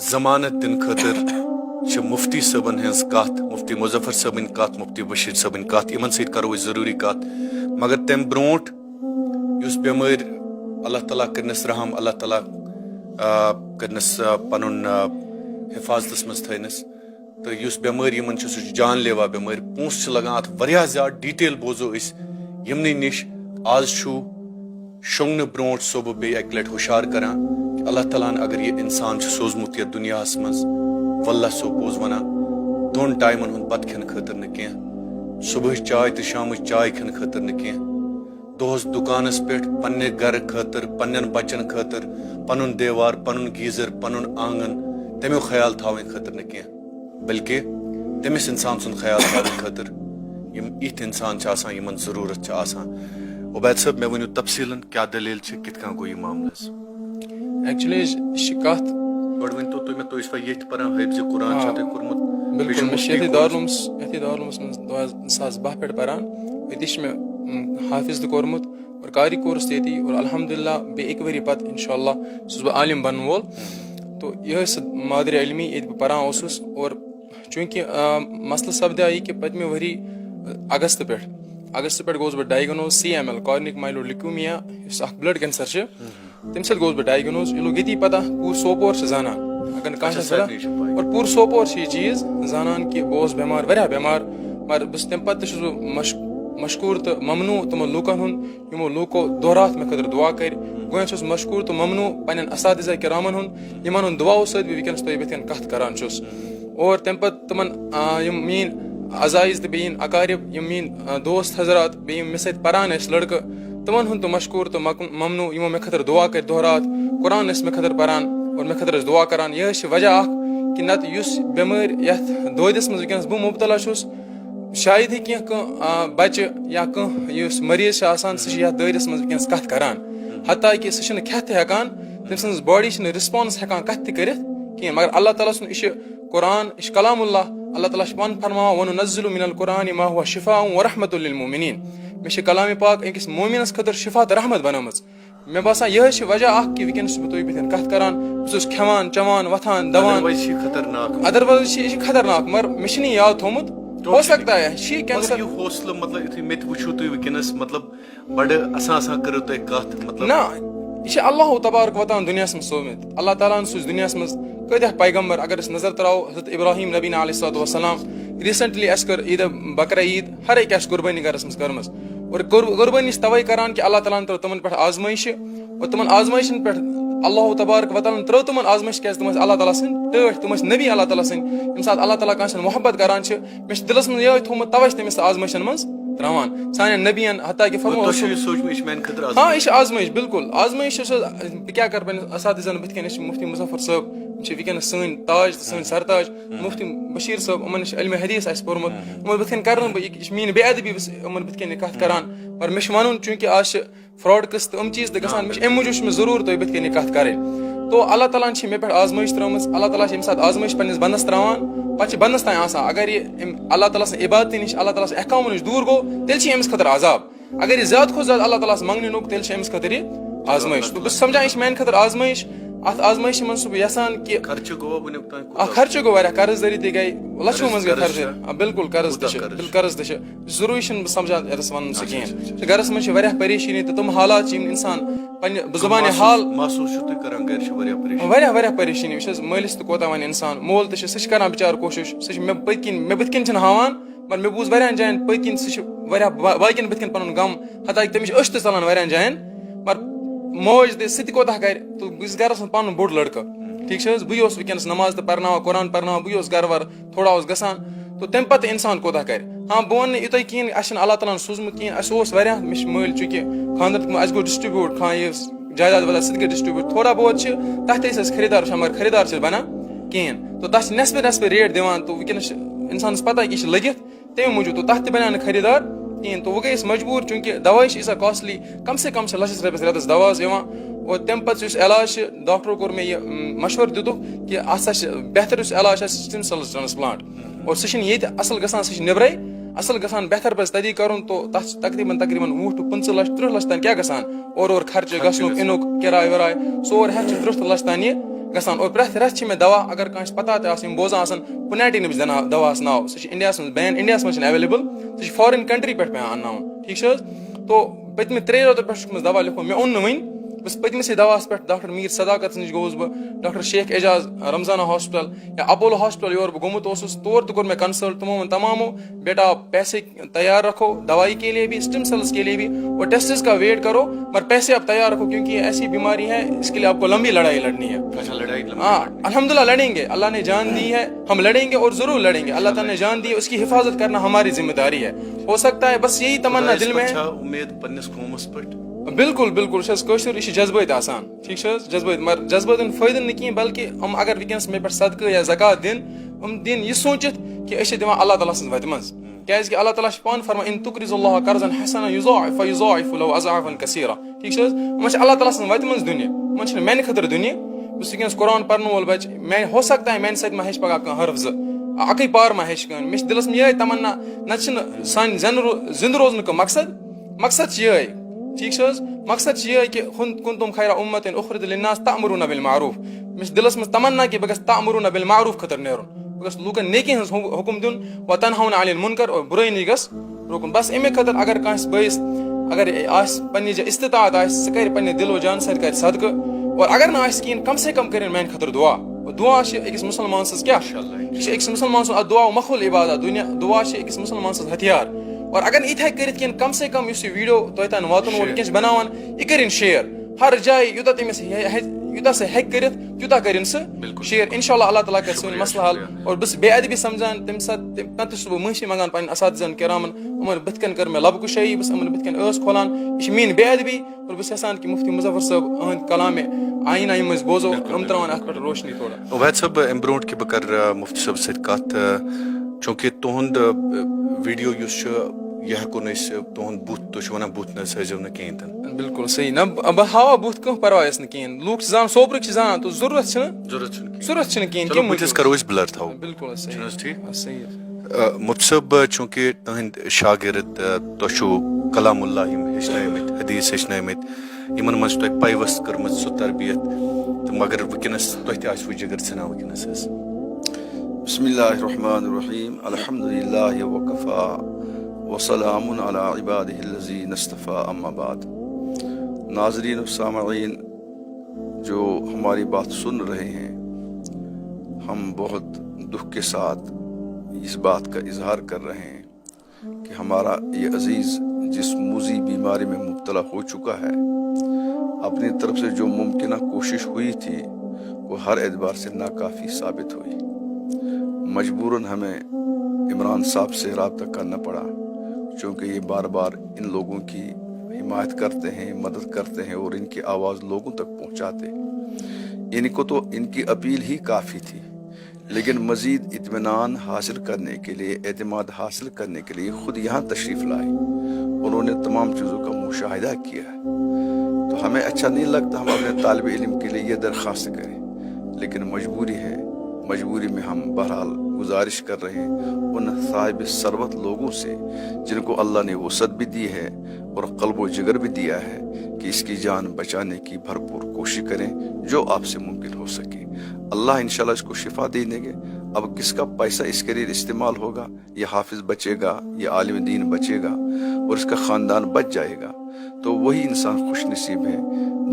ضمانت دن خاطر چھ مفتی صٲبن ہنز کت مفتی مظفر صٲبن کت مفتی بشیر صٲبن کت یمن سۭتۍ کرو أسۍ ضروٗری کت مگر تمہِ برونٛٹھ یُس بٮ۪مٲرۍ اللہ تعالیٰ کٔرنس رحم اللہ تعالیٰ کٔرنس پنُن حفاظتس منٛز تھٲینس تہٕ یُس بٮ۪مٲرۍ یِمن چھِ سُہ چھُ جان لیوا بٮ۪مٲرۍ پونٛسہٕ چھِ لگان اتھ واریاہ زیادٕ ڈیٹیل بوزو أسۍ یِمنٕے نِش آز چھُ شۄنٛگنہٕ برونٛٹھ صبح بیٚیہِ اکہِ لٹہِ ہُشار کران کہ اللہ تعالیٰ ہن اگر یہِ انسان چھُ سوٗزمُت یتھ دُنیاہس منٛز واللہ چھُسو پوٚز ونان دۄن ٹایمن ہُنٛد بتہٕ کھٮ۪نہٕ خٲطرٕ نہٕ کینٛہہ صبحٕچ چاے تہٕ شامٕچ چاے کھٮ۪نہٕ خٲطرٕ نہٕ کینٛہہ دۄہس دُکانس پٮ۪ٹھ پننہِ گرٕ خٲطرٕ پننٮ۪ن بچن خٲطرٕ پنُن دیوار پنُن گیٖزر پنُن آنگن تمیُک خیال تھاونہٕ خٲطرٕ نہٕ کینٛہہ بلکہِ تٔمِس انسان سُنٛد خیال تھاونہٕ خٲطرٕ یِم یِتھۍ انسان چھِ آسان یِمن ضروٗرت چھِ آسان عبید صٲب مےٚ ؤنِو تفصیٖلن کیٛاہ دٔلیٖل چھِ کِتھ کٔنۍ گوٚو یہِ معاملہٕ حظ ایکچولی یہِ چھِ کتھ گۄڈٕ ؤنۍتو تُہۍ مےٚ تُہۍ ٲسوا ییٚتہِ پران حٲفظِ قرآن چھا تۄہہِ کوٚرمُت بالکل مےٚ چھِ ییٚتھی دارالعلومس منٛز 2012 پٮ۪ٹھ پران أتی چھِ مےٚ حافظ تہِ کوٚرمُت اور قاری کورس تہِ ییٚتی اور الحمدُاللہ بیٚیہِ 1 ؤری پتہٕ انشاء اللہ چھُس بہٕ عالِم بنن وول تو یِہے سۄ مادری علمی ییٚتہِ بہٕ پران اوسُس اور چوٗنٛکہِ مسلہٕ سپدیو یہِ کہِ پٔتمہِ ؤری اگست پٮ۪ٹھ گوٚوُس بہٕ ڈایگنوز CML کارنِک مایلوڈ لیکومیا یُس اکھ بلڈ کینسر چھِ تمہِ سۭتۍ گوٚوُس بہٕ ڈایگنوز یہِ لوٚگ ییٚتی پتہ پوٗرٕ سوپور چھِ زانان اگر نہٕ کانٛہہ چھِ پتہ اور پوٗرٕ سوپور چھِ یہِ چیٖز زانان کہِ بہٕ اوسُس بٮ۪مار واریاہ بٮ۪مار مگر تمہِ پتہٕ تہِ چھُس بہٕ مشکوٗر تہٕ ممنوٗع تِمن لوٗکن ہُنٛد یِمو لوٗکو دۄہ راتھ مےٚ خٲطرٕ دُعا کٔرۍ گوٚیاں چھُس مشکوٗر تہٕ ممنوٗع پننٮ۪ن اساتذہ کرامن ہُنٛد یِمن ہُنٛد دُعاو سۭتۍ بہٕ وٕنکیٚنس تۄہہِ بٕتھِ کَنۍ کتھ کران چھُس اور تمہِ پتہٕ تِمن یِم میٲنۍ عزایز تہٕ بیٚیہِ یِم اقارب یِم میٲنۍ دوست حضرات بیٚیہِ یِم مےٚ سۭتۍ پران ٲسۍ لڑکہٕ تِمن ہُنٛد تہِ مشکوٗر تہٕ ممنوٗع یِمو مےٚ خٲطرٕ دُعا کٔرۍ دۄہ راتھ قرآن ٲسۍ مےٚ خٲطرٕ پران اور مےٚ خٲطرٕ ٲسۍ دُعا کران یِہے چھِ وجہ اکھ کہِ نتہٕ یُس بٮ۪مٲرۍ یتھ دٲدِس منٛز وٕنکیٚنس بہٕ مُبتلا چھُس شاید ہی کینٛہہ بچہِ یا کانٛہہ یُس مریض چھُ آسان سُہ چھُ یتھ دٲدِس منٛز وٕنکیٚنس کتھ کران حتیٰ کہِ سُہ چھُنہٕ کھٮ۪تھ تہِ ہٮ۪کان تٔمۍ سٕنٛز باڈی چھنہٕ رِسپانس ہٮ۪کان کتھ تہِ کٔرِتھ کینٛہہ مگر اللہ تعالیٰ سُنٛد یہِ چھُ قرآن یہِ چھُ کلام اللہ تعالیٰ چھُ پانہٕ فرماوان وَنُنَزِّلُ مِنَ القرآنِ مَا هُوَ شِفاءٌ وَرَحْمَةٌ لِلْمُؤْمِنِينَ مےٚ چھِ کلامِ پاک أکِس مومِنس خٲطرٕ شِفا تہٕ رحمت بنٲومٕژ مےٚ باسان یِہے چھِ وجہ اکھ کہِ وٕنکیٚنس چھُس بہٕ تۄہہِ بٕتھِ کَنۍ کتھ کران بہٕ چھُس کھٮ۪وان چٮ۪وان وۄتھان دوان ادروایز چھِ یہِ چھِ خطرناک مگر مےٚ چھُنہٕ یہِ یاد تھومُت ہو سکتا ہے چھِ کینسر حوصلہٕ مطلب یُتھُے مےٚ تہِ وٕچھِو تُہۍ وٕنکیٚنس مطلب بڑٕ اَسان کٔرِو تُہۍ کتھ مطلب نہ یہِ چھِ اللہ تبارک وتعالٰی دُنیاہس منٛز سوٗزمٕتۍ اللہ تعالیٰ ہن سوٗزۍ دُنیاہس منٛز کۭتیاہ پیغمبر اگر أسۍ نظر تراوو حضرت ابراہیم نبینا علیہ الصلوۃ والسلام ریٖسنٹلی اَسہِ کٔر عیٖدِ بکرا عیٖد ہر أکۍ آسہِ قۄربٲنی گرس منٛز کٔرمٕژ اور قۄربٲنی چھِ توے کران کہِ اللہ تعالیٰ ہن ترٲو تِمن پٮ۪ٹھ آزمٲیشہِ اور تِمن آزمٲیشن پٮ۪ٹھ اللہ تبارک وتعالٰی ترٲو تِمن آزمٲیش کیازِ تِم ٲسۍ اللہ تعالیٰ سٕنٛدۍ ٹٲٹھۍ تِم ٲسۍ نبی اللہ تعالیٰ سٕنٛدۍ ییٚمہِ ساتہٕ اللہ تعالیٰ کٲنٛسہِ محبت کران چھِ مےٚ چھُ دِلس منٛز یِہوے تھومُت توے چھِ تٔمِس آزمٲیشن منٛز تراوان سانٮ۪ن نبین حتیٰ کہِ ہاں یہِ چھِ آزمٲیش بالکل آزمٲیش چھِ سۄ بہٕ کیاہ کرٕ پنٕنِس اساتذن بٕتھِ کَنۍ أسۍ چھِ مفتی مظفر صٲب یِم چھِ وٕنکیٚنس سٲنۍ تاج تہٕ سٲنۍ سرتاج مفتی بشیٖر صٲب یِمن نِش علمِ حدیٖث آسہِ پوٚرمُت یِمن بٕتھِ کَنۍ کرٕ نہٕ بہٕ یہِ چھِ میٲنۍ بے ادبی یِمن بٕتھِ کَنۍ کتھ کران مگر مےٚ چھُ وَنُن چوٗنٛکہِ آز چھِ فراڈ قٕصہٕ تہٕ یِم چیٖز تہِ گژھان مےٚ چھِ اَمہِ موٗجوٗب چھُ مےٚ ضروٗر تۄہہِ بٕتھِ کَنۍ کتھ کَرٕنۍ تو اللہ تعالیٰ ہن چھِ مےٚ پٮ۪ٹھ آزمٲیش ترٲومٕژ اللہ تعالیٰ چھِ ییٚمہِ ساتہٕ آزمٲیش پنٕنِس بنٛدس تراوان پتہٕ چھِ بنٛدس تانۍ آسان اگر یہِ اللہ تعالیٰ سٕنٛز عبادتہِ نِش اللہ تعالیٰ سٕنٛز احکامو نِش دوٗر گوٚو تیٚلہِ چھِ أمِس خٲطرٕ عذاب اگر یہِ زیادٕ کھۄتہٕ زیادٕ اللہ تعالیٰ ہس منٛگنہِ لوٚگ تیٚلہِ چھِ أمِس خٲطرٕ یہِ آزمٲیش تہٕ بہٕ چھُس سمجھان یہِ چھِ میانہِ خٲطرٕ آزمٲیش اتھ آزمٲیشہِ منٛز چھُس بہٕ یژھان کہِ خرچہٕ گوٚو واریاہ قرض دٲری تہِ گٔے لچھو منٛز گٔے خرچہٕ بالکل قرض تہِ چھِ قرض تہِ چھِ ضروٗری چھُنہٕ بہٕ سمجھان یتس ونُن سُہ کِہینۍ گرس منٛز چھِ واریاہ پریشٲنی تہٕ تِم حالات چھِ یِم اِنسان پننہِ زُبانہِ حال واریاہ پریشٲنی وٕچھ حظ مٲلِس تہِ کوتاہ وَنہِ اِنسان مول تہِ چھُ سُہ چھُ کران بِچارٕ کوٗشِش سُہ چھُ مےٚ پٔتۍ کِنۍ مےٚ بٕتھِ کِنۍ چھِنہٕ ہاوان مگر مےٚ بوٗز واریاہن جاین پٔتۍ کِنۍ سُہ چھُ واریاہ باقین بٕتھِ کَنۍ پنُن غم حتیٰ کہِ تٔمِس چھِ أچھ تہِ ژلان واریاہن جاین مگر موج تہِ سُہ تہِ کوتاہ کرِ تہٕ بہٕ چھُس گرس منٛز پنُن بوٚڑ لڑکہٕ ٹھیٖک چھِ حظ بٕے اوسُس وٕنکیٚنس نماز تہِ پرناوان قرآن پرناوان بٕے اوسُس گرٕ وَرٕ تھوڑا اوس گژھان تہٕ تَمہِ پتہٕ اِنسان کوتاہ کرِ ہاں بہٕ وَنہٕ نہٕ یوٗتاہ کِہینۍ اَسہِ چھُنہٕ اللہ تعالیٰ ہن سوٗزمُت کِہینۍ اَسہِ اوس واریاہ مےٚ چھِ مٲلۍ چوٗنٛکہِ خاندر اَسہِ گوٚو ڈِسٹربیوٗٹ یہِ جایداد وایداد سُہ تہِ گٔے ڈِسٹربیوٗٹ تھوڑا بہت چھِ تتھ تہِ ٲسۍ أسۍ خریٖدار وٕچھان مگر خریٖدار چھِ بنان کِہینۍ تہٕ تتھ چھِ نٮ۪صفہٕ ریٹ دِوان تہٕ وٕنکیٚنس چھِ اِنسانس پتہ کہِ یہِ چھِ لٔگِتھ تَمہِ موٗجوٗب تہٕ تتھ تہِ بنیو نہٕ خریٖدار کِہینۍ تہٕ وۄنۍ گٔے أسۍ مجبوٗر چوٗنٛکہِ دواے چھِ ییٖژاہ کاسٹلی کم سے کم چھِ لچھس رۄپیس رٮ۪تس دوا حظ یِوان اور تَمہِ پتہٕ یُس علاج چھُ ڈاکٹرو کوٚر مےٚ یہِ مشورٕ دِتُکھ کہِ اَتھ ہسا چھِ بہتر یُس علاج چھُ سُہ چھُ سِٹِم سیلٕز ٹرانسپلانٹ اور سُہ چھُنہٕ ییٚتہِ اصٕل گژھان سُہ چھُ نٮ۪برے اصٕل گژھان بہتر پزِ تتی کرُن تو تتھ چھِ تقریٖبن 20 to 25 لچھ 30 لچھ تانۍ کیاہ گژھان اورٕ خرچہٕ گژھنُک اِنُک کِراے وِراے سورُے ہٮ۪تھ چھُ 30 لچھ تانۍ یہِ گژھان اور پرٛٮ۪تھ رٮ۪تھ چھِ مےٚ دوا اگر کٲنٛسہِ پتہ تہِ آسہِ یِم بوزان آسان پُنیٹی نِمٕچ دواہَس ناو سُہ چھِ اِنڈیاہَس منٛز بین اِنڈیاہَس منٛز چھِنہٕ ایویلیبل سُہ چھِ فارِن کنٹری پٮ۪ٹھ پیٚوان اَنناوُن ٹھیٖک چھِ حظ تو پٔتمہِ 3 رٮ۪تو پٮ۪ٹھ چھُکھ مےٚ دوا لیوٗکھمُت مےٚ اوٚن نہٕ وٕنۍ بہٕ چھُس پٔتمِسٕے دواہَس پٮ۪ٹھ ڈاکٹر میٖر صداقت نِش گوٚوُس بہٕ ڈاکٹر شیخ اعجاز رمضانہ ہاسپِٹل یا اپولو ہاسپِٹل یور بہٕ گوٚمُت اوسُس تور تہِ کوٚر مےٚ کنسلٹ تِمو ووٚن تمامو بیٹا پیسے تیار رکھو دوائی کے لیے بھی اسٹم سیلس کے لیے بھی اور ٹیسٹس کا ویٹ کرو مگر پیسے آپ تیار رکھو کیونکہ یہ ایسی بیماری ہے اس کے لیے آپ کو لمبی لڑائی لڑنی ہے. ہاں الحمدللہ لڑیں گے اللہ نے جان دی ہے ہم لڑیں گے اور ضرور لڑیں گے اللہ تعالیٰ نے جان دی ہے اس کی حفاظت کرنا ہماری ذمہ داری ہے. ہو سکتا ہے بس یہی تمنا دل میں ہے. بالکل بالکل کٲشُر یہِ چھِ جذبٲتۍ آسان ٹھیٖک چھِ حظ جذبٲتۍ مگر جذبٲتٮ۪ن فٲیدٕ نہٕ کِہیٖنۍ بلکہِ یِم اگر وٕنکٮ۪نس مےٚ پٮ۪ٹھ صدقہٕ یا زکات دِن یِم دِن یہِ سوٗنٛچِتھ کہِ أسۍ چھِ دِوان اللہ تعالیٰ سٕنٛز وَتہِ منٛز کیازِ کہِ اللہ تعالیٰ چھُ پانہٕ فرمان ان تُقرضوا اللہ قرضا حسنا یضاعف له اضعافا کثیرا ٹھیٖک چھِ حظ یِمن چھِ اللہ تعالیٰ سٕنٛز وَتہِ منٛز دِنہِ یِمن چھِنہٕ میانہِ خٲطرٕ دِنہِ بہٕ چھُس وٕنکٮ۪نس قرآن پرن وول بچہِ میانہِ ہو سکتا ہے میانہِ سۭتۍ ما ہیٚچھِ پگاہ کانٛہہ حرف زٕ اکٕے پار ما ہیٚچھِ کٲنٛسہِ مےٚ چھِ دِلس منٛز یِہے تمنا نتہٕ چھِنہٕ سانہِ زِنٛدٕ روزنُک کانٛہہ مقصد چھِ یِہے ٹھیٖک چھِ حظ مقصد چھِ یِہے کہِ کنتم خیرا امتٍ اخرجت للناس تأمرون بالمعروف مےٚ چھِ دِلس منٛز تمنا کہِ بہٕ گژھٕ تأمرون بالمعروف خٲطرٕ نیرُن بہٕ گژھٕ لوٗکن نیکی ہٕنٛز حُکم دیُن وتنہون عن المنکر اور بُرٲیی نِش گژھٕ رُکُن بس اَمے خٲطرٕ اگر کٲنٛسہِ بٲیِس اگر آسہِ پننہِ جایہِ استطاعت آسہِ سُہ کرِ پننہِ دِل و جان سۭتۍ کرِ صدقہٕ اور اگر نہٕ آسہِ کِہیٖنۍ کم سے کم کٔرِنۍ میانہِ خٲطرٕ دعا چھِ أکِس مُسلمان سٕنٛز کیاہ یہِ چھِ أکِس مُسلمان سُنٛد اکھ دعا مخول عبادت دعا چھِ أکِس مُسلمان سٕنٛز ہتھیار اور اگر نہٕ یِتھے کٔرِتھ کِہیٖنۍ کم سے کم یُس یہِ ویٖڈیو تۄہہِ تانۍ واتُن وول وٕنکٮ۪ن چھِ بناوان یہِ کٔرِنۍ شیر ہر جایہِ یوٗتاہ تٔمِس یوٗتاہ سُہ ہیٚکہِ کٔرِتھ تیوٗتاہ کٔرِنۍ سُہ شیر انشاء اللہ اللہ تعالیٰ کرِ سٲنۍ مسلہٕ حل اور بہٕ چھُس بے ادبی سمجھان تمہِ ساتہٕ پتہٕ چھُس بہٕ معٲفی منٛگان پنٕنٮ۪ن اساتذن کرامن یِمن بٕتھِ کَنۍ کٔر مےٚ لبہٕ کُشٲیی بہٕ چھُس یِمن بٕتھِ کَنۍ ٲس کھولان یہِ چھِ میٲنۍ بے ادبی اور بہٕ چھُس یژھان کہِ مفتی مظفر صٲب أہٕنٛدۍ کلامِ آیٖنہ یِم أسۍ بوزو یِم تراوان اتھ پٮ۪ٹھ روشنی تھوڑا. عبید صٲب امہِ برونٛٹھ کہِ بہٕ کرٕ مفتی صٲبس سۭتۍ کتھ چوٗنٛکہِ تُہُنٛد ویٖڈیو یُس چھُ یہِ ہٮ۪کو نہٕ أسۍ تُہُنٛد بُتھ تُہۍ چھِو ونان بُتھ نہ حظ ہٲیزیو نہٕ کِہینۍ تہِ نہٕ. بالکل صحیح نہ بہٕ ہاوہا بُتھ کانٛہہ پرواے ٲس نہٕ کِہینۍ لوٗکھ چھِ زانان سوپرٕکۍ چھِ زانان تہٕ ضروٗرت چھِنہٕ کِہینۍ بٕتھِس کرو أسۍ بٕلر تھاوو بالکل چھُنہٕ حظ ٹھیٖک. صحیح مفتی صٲب چوٗنٛکہِ تُہٕنٛدۍ شاگرد تۄہہِ چھُو کلام اللہ یِم ہیٚچھنٲومٕتۍ حدیٖث ہیٚچھنٲومٕتۍ یِمن منٛز چھِ تۄہہِ پیوست کٔرمٕژ سُہ تربیت تہٕ مگر وٕنکیٚنس تۄہہِ تہِ آسوٕ جگر ژھٕنان وٕنکیٚنس حظ. بسم اللہ الرحمن الرحیم الحمد للہ وکفا وسلام علی عبادہ الذین اصطفیٰ اما بعد. ناظرین و سامعین جو ہماری بات سن رہے ہیں ہم بہت دکھ کے ساتھ اس بات کا اظہار کر رہے ہیں کہ ہمارا یہ عزیز جس موذی بیماری میں مبتلا ہو چکا ہے اپنی طرف سے جو ممکنہ کوشش ہوئی تھی وہ ہر اعتبار سے ناکافی ثابت ہوئی. مجبوراً ہمیں عمران صاحب سے رابطہ کرنا پڑا چونکہ یہ بار بار ان لوگوں کی حمایت کرتے ہیں مدد کرتے ہیں اور ان کی آواز لوگوں تک پہنچاتے. ان کو تو ان کی اپیل ہی کافی تھی لیکن مزید اطمینان حاصل کرنے کے لیے اعتماد حاصل کرنے کے لیے خود یہاں تشریف لائے. انہوں نے تمام چیزوں کا مشاہدہ کیا ہے تو ہمیں اچھا نہیں لگتا ہم اپنے طالب علم کے لیے یہ درخواست کریں لیکن مجبوری ہے. مجبوری میں ہم بہرحال گزارش کر رہے ہیں ان صاحب ثروت لوگوں سے جن کو اللہ نے وسعت بھی دی ہے اور قلب و جگر بھی دیا ہے کہ اس کی جان بچانے کی بھرپور کوشش کریں جو آپ سے ممکن ہو سکے. اللہ انشاءاللہ اس کو شفا دے دیں گے. اب کس کا پیسہ اس کے لیے استعمال ہوگا, یہ حافظ بچے گا, یہ عالم دین بچے گا اور اس کا خاندان بچ جائے گا تو وہی انسان خوش نصیب ہے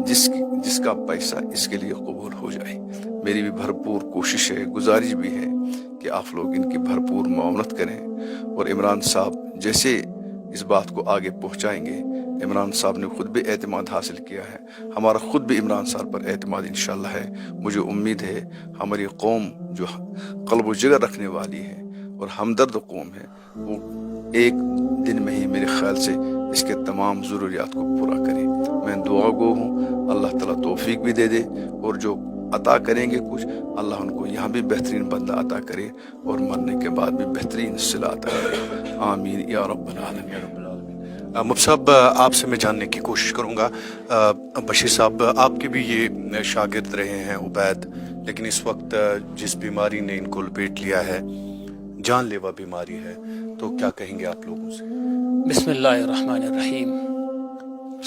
جس کا پیسہ اس کے لیے قبول ہو جائے. میری بھی بھرپور کوشش ہے, گزارش بھی ہے کہ آپ لوگ ان کی بھرپور معاونت کریں اور عمران صاحب جیسے اس بات کو آگے پہنچائیں گے. عمران صاحب نے خود بھی اعتماد حاصل کیا ہے, ہمارا خود بھی عمران صاحب پر اعتماد انشاءاللہ ہے. مجھے امید ہے ہماری قوم جو قلب و جگر رکھنے والی ہے اور ہمدرد قوم ہے وہ ایک دن میں ہی میرے خیال سے اس کے تمام ضروریات کو پورا کرے. میں دعا گو ہوں, اللہ تعالیٰ توفیق بھی دے دے اور جو عطا کریں گے کچھ اللہ ان کو یہاں بھی بہترین بدلہ عطا کرے اور مرنے کے بعد بھی بہترین صلہ عطا کرے. آمین یا رب العالمین. مفتی صاحب آپ سے میں جاننے کی کوشش کروں گا, بشیر صاحب آپ کے بھی یہ شاگرد رہے ہیں عبید, لیکن اس وقت جس بیماری نے ان کو لپیٹ لیا ہے جان لیوا بیماری ہے, تو کیا کہیں گے آپ لوگوں سے؟ بسم اللہ الرحمن الرحیم.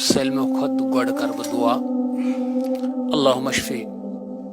سلم خود گوڑ کر دعا اللہم اشفی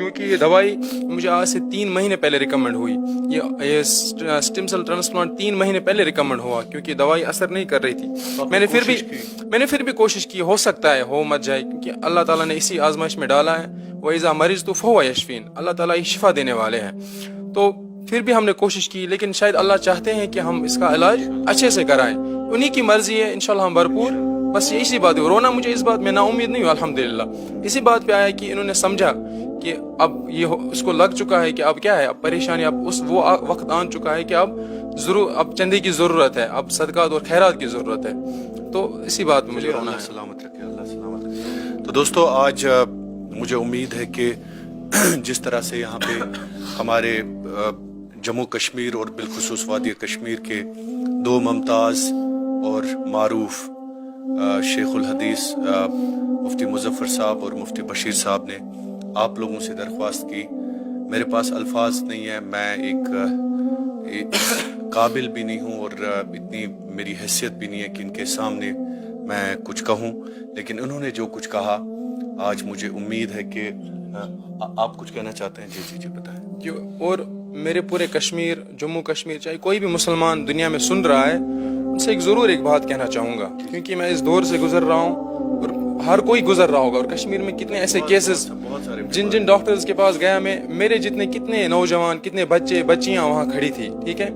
کیونکہ یہ دوائی مجھے آج سے 3 مہینے پہلے ریکمنڈ ہوئی. یہ اسٹیم سیل ٹرانسپلانٹ 3 مہینے پہلے ریکمنڈ ہوا کیونکہ دوائی اثر نہیں کر رہی تھی. میں نے پھر بھی کوشش کی, ہو سکتا ہے ہو مت جائے, کیونکہ اللہ تعالیٰ نے اسی آزمائش میں ڈالا ہے. وَإِذَا مَرِضْتُ فَهُوَ يَشْفِينِ, اللہ تعالیٰ ہی شفا دینے والے ہیں. تو پھر بھی ہم نے کوشش کی, لیکن شاید اللہ چاہتے ہیں کہ ہم اس کا علاج اچھے سے کرائیں. انہی کی مرضی ہے, انشاءاللہ ہم بھرپور. بس اسی بات ہے, رونا مجھے اس بات میں نا امید نہیں ہوا, الحمدللہ اسی بات پہ آیا کہ انہوں نے سمجھا کہ اب یہ اس کو لگ چکا ہے کہ اب کیا ہے, اب پریشانی, اب وہ وقت آن چکا ہے کہ اب چندے کی ضرورت ہے, اب صدقات اور خیرات کی ضرورت ہے. تو اسی بات میں مجھے رونا ہے. سلامت رکھے, اللہ سلامت رکھے. تو دوستو, آج مجھے امید ہے کہ جس طرح سے یہاں پہ ہمارے جموں کشمیر اور بالخصوص وادی کشمیر کے 2 ممتاز اور معروف شیخ الحدیث مفتی مظفر صاحب اور مفتی بشیر صاحب نے آپ لوگوں سے درخواست کی, میرے پاس الفاظ نہیں ہے, میں ایک قابل بھی نہیں ہوں اور اتنی میری حیثیت بھی نہیں ہے کہ ان کے سامنے میں کچھ کہوں, لیکن انہوں نے جو کچھ کہا آج مجھے امید ہے کہ آپ کچھ کہنا چاہتے ہیں. جی بتائیں. اور میرے پورے کشمیر, جموں کشمیر, چاہے کوئی بھی مسلمان دنیا میں سن رہا ہے, ان سے ضرور ایک بات کہنا چاہوں گا, کیونکہ میں اس دور سے گزر رہا ہوں اور ہر کوئی گزر رہا ہوگا. اور کشمیر میں کتنے ایسے کیسز, جن ڈاکٹرز کے پاس گیا میں, میرے کتنے نوجوان, کتنے بچے بچیاں وہاں کھڑی تھی, ٹھیک ہے.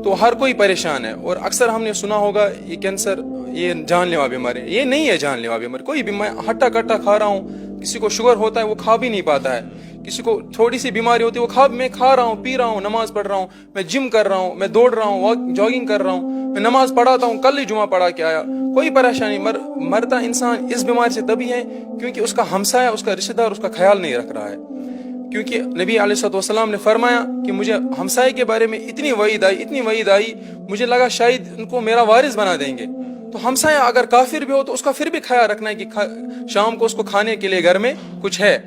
تو ہر کوئی پریشان ہے. اور اکثر ہم نے سنا ہوگا یہ کینسر یہ جان لیوا بیماری, یہ نہیں ہے جان لیوا بیماری. کوئی بھی, میں ہٹا کٹا کھا رہا ہوں, کسی کو شوگر ہوتا ہے وہ کھا بھی نہیں پاتا ہے, کسی کو تھوڑی سی بیماری ہوتی ہے وہ میں کھا رہا ہوں, پی رہا ہوں, نماز پڑھ رہا ہوں, میں جم کر رہا ہوں, میں دوڑ رہا ہوں, جاگنگ کر رہا ہوں, میں نماز پڑھاتا ہوں, کل ہی جمعہ پڑھا کے آیا. کوئی پریشانی. مرتا انسان اس بیماری سے تبھی ہے کیونکہ اس کا ہمسایہ, اس کا رشتہ دار اس کا خیال نہیں رکھ رہا ہے. کیونکہ نبی علیہ الصلوۃ والسلام نے فرمایا کہ مجھے ہمسائے کے بارے میں اتنی وعید آئی مجھے لگا شاید ان کو میرا وارث بنا دیں گے. تو ہمسایہ اگر کافر بھی ہو تو اس کا پھر بھی خیال رکھنا ہے کہ شام کو اس کو کھانے کے لیے گھر میں کچھ ہے.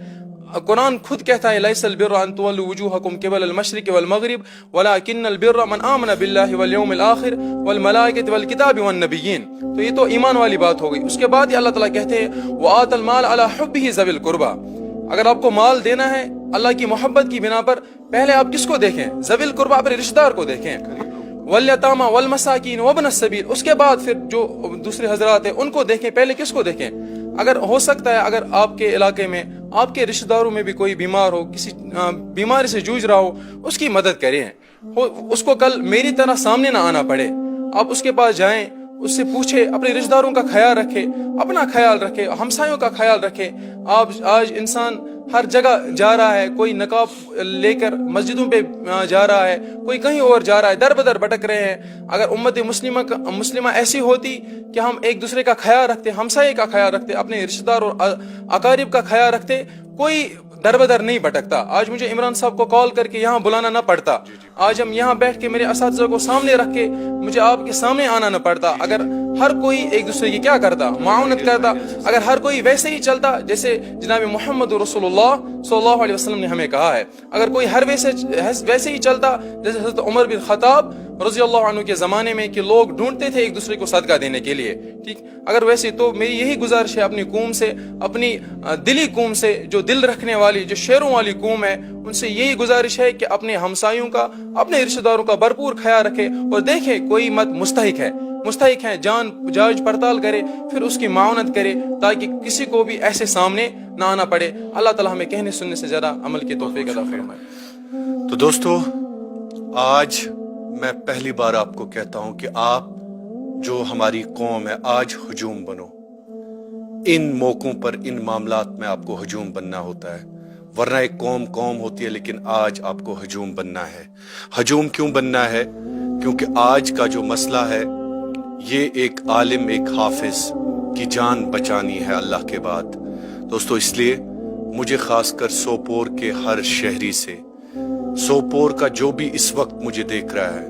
قرآن خود کہتا ہے لیس البر ان تولوا وجوہکم قبل المشرق والمغرب ولکن البر من آمن باللہ والیوم الآخر والملائکۃ والکتاب والنبیین. تو یہ تو ایمان والی بات ہو گئی. اس کے بعد یہ اللہ تعالیٰ کہتے ہیں وآت المال علی حبہ ذوی القربى. اگر آپ کو مال دینا ہے اللہ کی محبت کی بنا پر, پہلے آپ کس کو دیکھیں, ذوی القربى, اپنے رشتہ دار کو دیکھیں, والیتامی والمساکین وابن السبیل. اس کے بعد پھر جو دوسرے حضرات ہیں ان کو دیکھیں, پہلے کس کو دیکھیں. اگر ہو سکتا ہے اگر آپ کے علاقے میں آپ کے رشتہ داروں میں بھی کوئی بیمار ہو, کسی بیماری سے جوجھ رہا ہو, اس کی مدد کریں. اس کو کل میری طرح سامنے نہ آنا پڑے, آپ اس کے پاس جائیں, اس سے پوچھے, اپنے رشتہ داروں کا خیال رکھے, اپنا خیال رکھے, ہمسایوں کا خیال رکھے. آج انسان ہر جگہ جا رہا ہے, کوئی نقاب لے کر مسجدوں پہ جا رہا ہے, کوئی کہیں اور جا رہا ہے, در بدر بھٹک رہے ہیں. اگر امت مسلمہ ایسی ہوتی کہ ہم ایک دوسرے کا خیال رکھتے, ہمسائے کا خیال رکھتے, اپنے رشتہ دار اور اقارب کا خیال رکھتے, کوئی در بدر نہیں بھٹکتا. آج مجھے عمران صاحب کو کال کر کے یہاں بلانا نہ پڑتا. آج ہم یہاں بیٹھ کے میرے اساتذہ کو سامنے رکھ کے مجھے آپ کے سامنے آنا نہ پڑتا. اگر ہر کوئی ایک دوسرے کی کیا کرتا, معاونت کرتا. اگر ہر کوئی ویسے ہی چلتا جیسے جناب محمد رسول اللہ صلی اللہ علیہ وسلم نے ہمیں کہا ہے, اگر کوئی ویسے ہی چلتا جیسے حضرت عمر بن خطاب رضی اللہ عنہ کے زمانے میں کہ لوگ ڈھونڈتے تھے ایک دوسرے کو صدقہ دینے کے لیے, ٹھیک, اگر ویسے تو میری یہی گزارش ہے اپنی قوم سے, اپنی دلی قوم سے, جو دل رکھنے والی, جو شیروں والی قوم ہے, ان سے یہی گزارش ہے کہ اپنے ہمسایوں کا, اپنے رشتہ داروں کا بھرپور خیال رکھے. اور دیکھے کوئی مستحق ہے, جانچ پڑتال کرے, پھر اس کی معاونت کرے تاکہ کسی کو بھی ایسے سامنے نہ آنا پڑے. اللہ تعالیٰ ہمیں کہنے سننے سے زیادہ عمل کی توفیق عطا فرمائے. تو دوستو, آج میں پہلی بار آپ کو کہتا ہوں کہ آپ جو ہماری قوم ہے آج ہجوم بنو. ان موقعوں پر, ان معاملات میں آپ کو ہجوم بننا ہوتا ہے, ورنہ ایک قوم ہوتی ہے, لیکن آج آپ کو ہجوم بننا ہے. ہجوم کیوں بننا ہے؟ کیونکہ آج کا جو مسئلہ ہے یہ ایک عالم, ایک حافظ کی جان بچانی ہے اللہ کے بعد. دوستو, اس لیے مجھے خاص کر سوپور کے ہر شہری سے, سوپور کا جو بھی اس وقت مجھے دیکھ رہا ہے,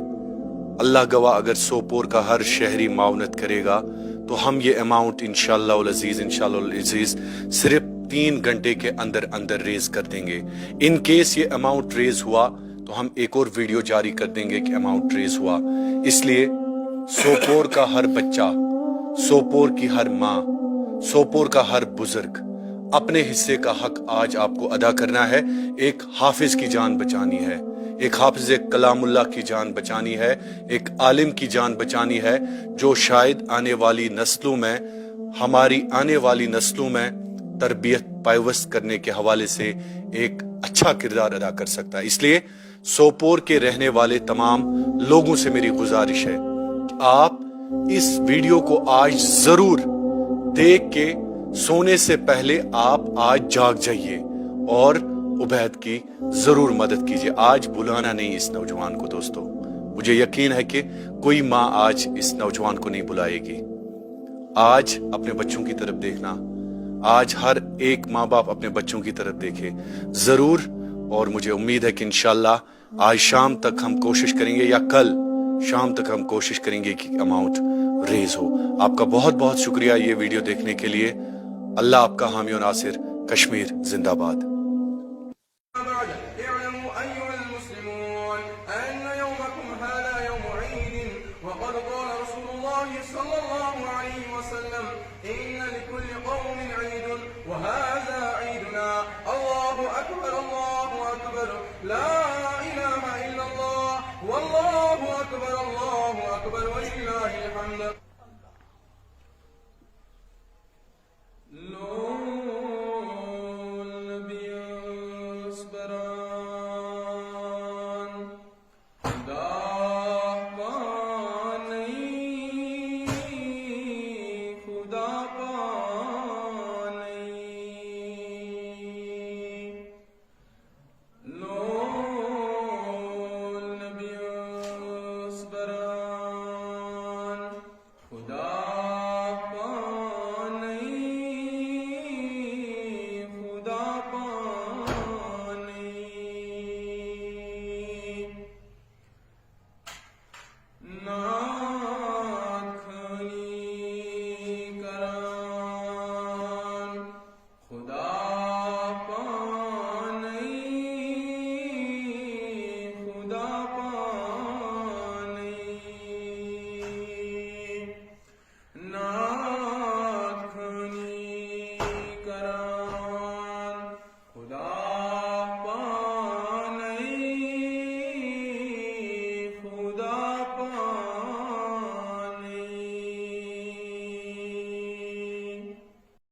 اللہ گواہ اگر سوپور کا ہر شہری معاونت کرے گا تو ہم یہ اماؤنٹ انشاءاللہ العزیز صرف 3 گھنٹے کے اندر ریز کر دیں گے. ان کیس یہ اماؤنٹ ریز ہوا تو ہم ایک اور ویڈیو جاری کر دیں گے کہ اماؤنٹ ریز ہوا. اس لیے سوپور کا ہر بچہ, سوپور کی ہر ماں, سوپور کا ہر بزرگ اپنے حصے کا حق آج آپ کو ادا کرنا ہے. ایک حافظ کی جان بچانی ہے, ایک حافظ کلام اللہ کی جان بچانی ہے, ایک عالم کی جان بچانی ہے, جو شاید آنے والی نسلوں میں, ہماری آنے والی نسلوں میں تربیت پیوست کرنے کے حوالے سے ایک اچھا کردار ادا کر سکتا ہے. اس لیے سوپور کے رہنے والے تمام لوگوں سے میری گزارش ہے کہ آپ اس ویڈیو کو آج ضرور دیکھ کے سونے سے پہلے آپ آج جاگ جائیے اور عبید کی ضرور مدد کیجیے. آج بلانا نہیں اس نوجوان کو دوستو, مجھے یقین ہے کہ کوئی ماں آج اس نوجوان کو نہیں بلائے گی. آج اپنے بچوں کی طرف دیکھنا, آج ہر ایک ماں باپ اپنے بچوں کی طرف دیکھے ضرور, اور مجھے امید ہے کہ انشاءاللہ آج شام تک ہم کوشش کریں گے یا کل شام تک ہم کوشش کریں گے کہ اماؤنٹ ریز ہو. آپ کا بہت بہت شکریہ یہ ویڈیو دیکھنے کے لیے. اللہ آپ کا حامی و ناصر. کشمیر زندہ باد. لا إله إلا الله والله أكبر الله أكبر ولله الحمد.